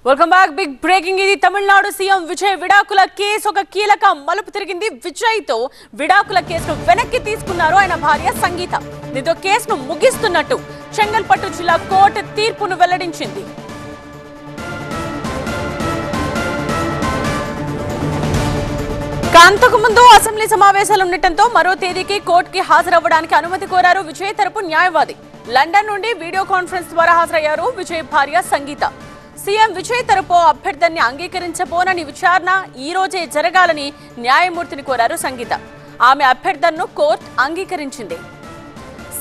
Welcome back. Big breaking. ఇది Tamil Nadu CM Vijay విడాకుల case ఒక కీలక మలుపు తిరిగింది. విజయ్ తో విడాకుల కేసును వెనక్కి తీసుకున్నారు ఆయన భార్య సంగీత. దీంతో కేసును ముగిస్తున్నట్టు చెంగల్పట్టు జిల్లా కోర్టు తీర్పును వెల్లడించింది. అంతకు ముందు అసెంబ్లీ సమావేశాలు ఉండటంతో మరో తేదీకి కోర్టుకి హాజరవ్వడానికి అనుమతి కోరారు విజయ్ తరపు న్యాయవాది. లండన్ నుండి వీడియో కాన్ఫరెన్స్ ద్వారా హాజరయ్యారు విజయ్ భార్య సంగీత. సీఎం విజయ్ తరపు అభ్యర్థనని అంగీకరించబోనని విచారణ ఈ రోజే జరగాలని న్యాయమూర్తిని కోరారు సంగీత. ఆమె అభ్యర్థనను కోర్టు అంగీకరించింది.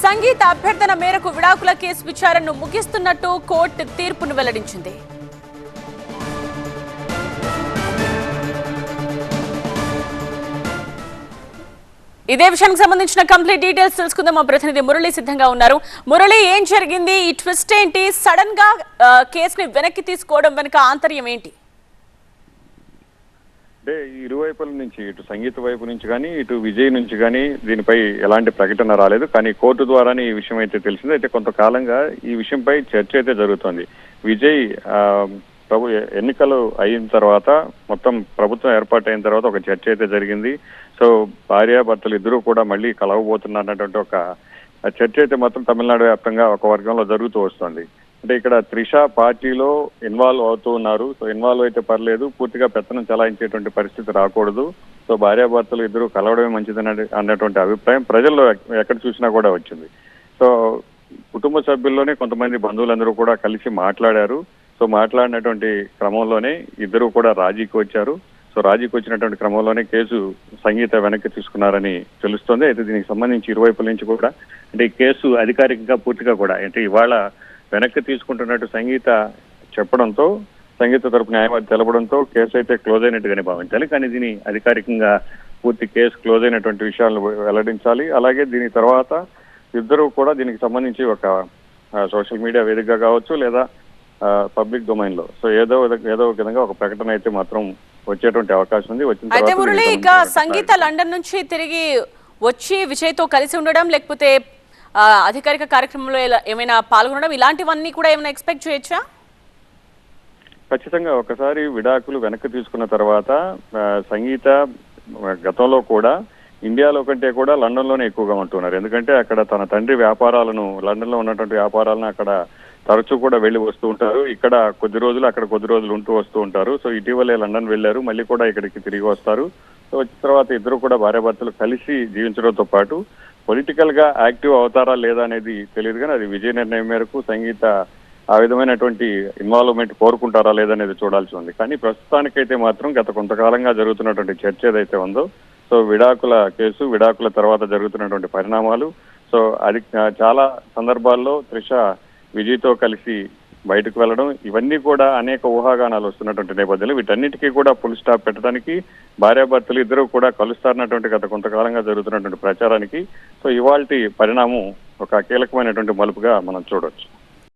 సంగీత అభ్యర్థన మేరకు విడాకుల కేసు విచారణను ముగిస్తున్నట్టు కోర్టు తీర్పును వెల్లడించింది. ఇదే విషయానికి సంబంధించిన కంప్లీట్ డీటెయిల్స్ తెలుసుకుందాం. మా ప్రతినిధి మురళి సిద్ధంగా ఉన్నారు. మురళి, ఏం జరిగింది? ఈ ట్విస్ట్ ఏంటి? సడన్ గా కేసుని వెనక్కి తీసుకోవడం వెనుక ఆంతర్యం ఏంటి? అంటే ఇరువైపుల నుంచి, ఇటు సంగీత వైపు నుంచి కానీ ఇటు విజయ్ నుంచి కానీ దీనిపై ఎలాంటి ప్రకటన రాలేదు. కానీ కోర్టు ద్వారానే ఈ విషయం అయితే తెలిసింది. అయితే కొంతకాలంగా ఈ విషయంపై చర్చ అయితే జరుగుతోంది. విజయ్ ఎన్నికలు అయిన తర్వాత, మొత్తం ప్రభుత్వం ఏర్పాటైన తర్వాత ఒక చర్చ అయితే జరిగింది. సో భార్యాభర్తలు ఇద్దరూ కూడా మళ్ళీ కలవబోతున్నారన్నటువంటి ఒక చర్చ అయితే మాత్రం తమిళనాడు వ్యాప్తంగా ఒక వర్గంలో జరుగుతూ వస్తుంది. అంటే ఇక్కడ త్రిష పార్టీలో ఇన్వాల్వ్ అవుతూ ఉన్నారు. సో ఇన్వాల్వ్ అయితే పర్లేదు, పూర్తిగా పెత్తనం చలాయించేటువంటి పరిస్థితి రాకూడదు. సో భార్యాభర్తలు ఇద్దరు కలవడమే మంచిదని అన్నటువంటి అభిప్రాయం ప్రజల్లో ఎక్కడ చూసినా కూడా వచ్చింది. సో కుటుంబ సభ్యుల్లోనే కొంతమంది బంధువులందరూ కూడా కలిసి మాట్లాడారు. సో మాట్లాడినటువంటి క్రమంలోనే ఇద్దరు కూడా రాజీకి వచ్చారు. సో రాజీకి వచ్చినటువంటి క్రమంలోనే కేసు సంగీత వెనక్కి తీసుకున్నారని తెలుస్తోంది. అయితే దీనికి సంబంధించి ఇరువైపుల నుంచి కూడా, అంటే ఈ కేసు అధికారికంగా పూర్తిగా కూడా, అంటే ఇవాళ వెనక్కి తీసుకుంటున్నట్టు సంగీత చెప్పడంతో, సంగీత తరపు న్యాయవాది తెలపడంతో కేసు అయితే క్లోజ్ అయినట్టుగానే భావించాలి. కానీ దీని అధికారికంగా పూర్తి కేసు క్లోజ్ అయినటువంటి విషయాలను వెల్లడించాలి. అలాగే దీని తర్వాత ఇద్దరు కూడా దీనికి సంబంధించి ఒక సోషల్ మీడియా వేదికగా కావచ్చు, లేదా పబ్లిక్ డొమైన్ లో, సో ఏదో ఒక విధంగా ఒక ప్రకటన అయితే మాత్రం వచ్చేటువంటి అవకాశం ఉంది. అయితే మురళి, ఇక సంగీత లండన్ నుంచి తిరిగి వచ్చి విజయ్ తో కలిసి ఉండడం, లేకపోతే అధికారిక కార్యక్రమంలో ఏమైనా పాల్గొనడం, ఇలాంటివన్నీ కూడా ఏమైనా ఎక్స్పెక్ట్ చేయొచ్చా? ఖచ్చితంగా. ఒకసారి విడాకులు వెనక్కి తీసుకున్న తర్వాత సంగీత గతంలో కూడా ఇండియాలో కంటే కూడా లండన్ లోనే ఎక్కువగా ఉంటున్నారు. ఎందుకంటే అక్కడ తన తండ్రి వ్యాపారాలను, లండన్ లో ఉన్నటువంటి వ్యాపారాలను అక్కడ తరచూ కూడా వెళ్ళి వస్తూ ఉంటారు. ఇక్కడ కొద్ది రోజులు, అక్కడ కొద్ది రోజులు ఉంటూ వస్తూ ఉంటారు. సో ఇటీవలే లండన్ వెళ్ళారు, మళ్ళీ కూడా ఇక్కడికి తిరిగి వస్తారు. సో వచ్చిన తర్వాత ఇద్దరు కూడా భార్యాభర్తలు కలిసి జీవించడంతో పాటు పొలిటికల్ గా యాక్టివ్ అవుతారా లేదా అనేది తెలియదు. కానీ అది విజయ నిర్ణయం మేరకు సంగీత ఆ విధమైనటువంటి ఇన్వాల్వ్మెంట్ కోరుకుంటారా లేదనేది చూడాల్సి ఉంది. కానీ ప్రస్తుతానికైతే మాత్రం గత కొంతకాలంగా జరుగుతున్నటువంటి చర్చ ఏదైతే ఉందో, సో విడాకుల కేసు, విడాకుల తర్వాత జరుగుతున్నటువంటి పరిణామాలు, సో అది చాలా సందర్భాల్లో త్రిష విజయ్తో కలిసి బయటకు వెళ్ళడం, ఇవన్నీ కూడా అనేక ఊహాగానాలు వస్తున్నటువంటి నేపథ్యంలో వీటన్నిటికీ కూడా ఫుల్ స్టాప్ పెట్టడానికి భార్యాభర్తలు ఇద్దరు కూడా కలుస్తారన్నటువంటి గత కొంతకాలంగా జరుగుతున్నటువంటి ప్రచారానికి సో ఇవాల్టి పరిణామం ఒక కీలకమైనటువంటి మలుపుగా మనం చూడవచ్చు.